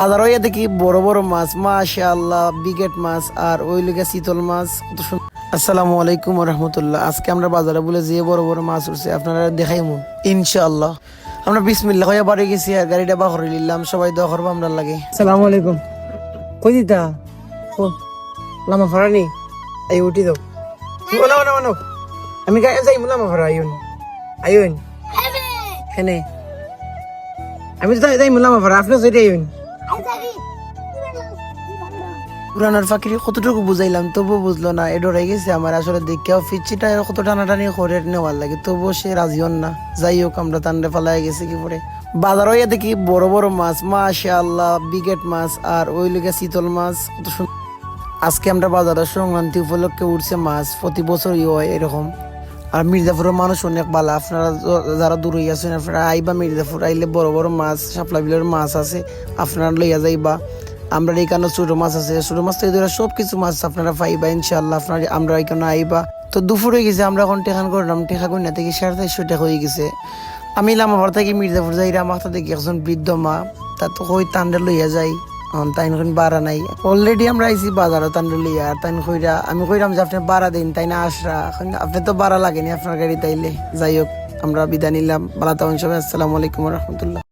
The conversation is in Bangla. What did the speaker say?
বাজারও ইয়া দেখি বড় বড় মাছ, মাশাআল্লাহ বিগেট মাছ আর ওই লগে চিতল মাছ। আসসালামু আলাইকুম রহমতুল্লাহ। আজকে আমরা বাজারে বলে যে বড় বড় মাছ উঠছে আপনারা দেখাইমু ইনশাআল্লাহ। আমরা বিসমিল্লাহ হইয়া বাড়ি গেছি আর গাড়িটা বাহরে নিলাম, সবাই দোয়া করবো আমরা লাগে। আসসালামু আলাইকুম। কই দিতা ও লামা ফরানি এই উঠি দাও। ওনা ওনা ওনা আমি গায়ে যাই লামা ফরা আইন আইন হেনে আমি তো যাই লামা ফরা আপনি যাই আইন। পুরানোর ফাঁকির কতটুকু বুঝাইলাম তবুও বুঝলো না, এ ডরাই গেছে আমার। আসলে দেখেও ফিচ্ছিটা কত টানাটানি করে নেওয়ার লাগে, তবুও সে রাজি হন না। যাই হোক আমরা তান্ডে ফালাই গেছি কি পরে বাজারও ইয়া দেখি বড় বড় মাছ, মাশাআল্লাহ বিগেট মাছ আর ওই লগে চিতল মাছ। আজকে আমরা বাজারের সংক্রান্তি উপলক্ষে উঠছে মাছ, প্রতি বছরই হয় এরকম। আর মির্জাপুরের মানুষ অনেক ভালো, আপনারা যারা দূরে আছেন আপনারা আইবা, মির্জাপুর আইলে বড় বড় মাছ শাপলা বিলের মাছ আছে, আপনারা লইয়া যাইবা। আমরা এখানে ছোট মাছ আছে, ছোট মাছ থেকে ধরে সব কিছু মাছ আপনারা পাইবা ইনশাল্লাহ। আপনারা আমরা এখানে আইবা। তো দুপুর হয়ে গেছে, আমরা এখন টেকান করলাম, টেকা কন্যা থেকে 450 টাকা হয়ে গেছে। আমি লামাবার থেকে মির্জাপুর যাই, মাথা দেখি একজন বৃদ্ধ মা, তা তো কই তান্ডে লইয়া যাই, তাই বাড়া নাই। অলরেডি আমরা আইসি বাজারও তান্ডে লইয়া, আর তাই কইরা আমি কইরাম যে আপনি বাড়া দিন, তাই না আসরা আপনি তো বাড়া লাগেনি আপনার গাড়ি তাইলে। যাই হোক আমরা বিদায় নিলাম, ভালো থাকুন সবাই, আসসালামু আলাইকুম রহমতুল্লাহ।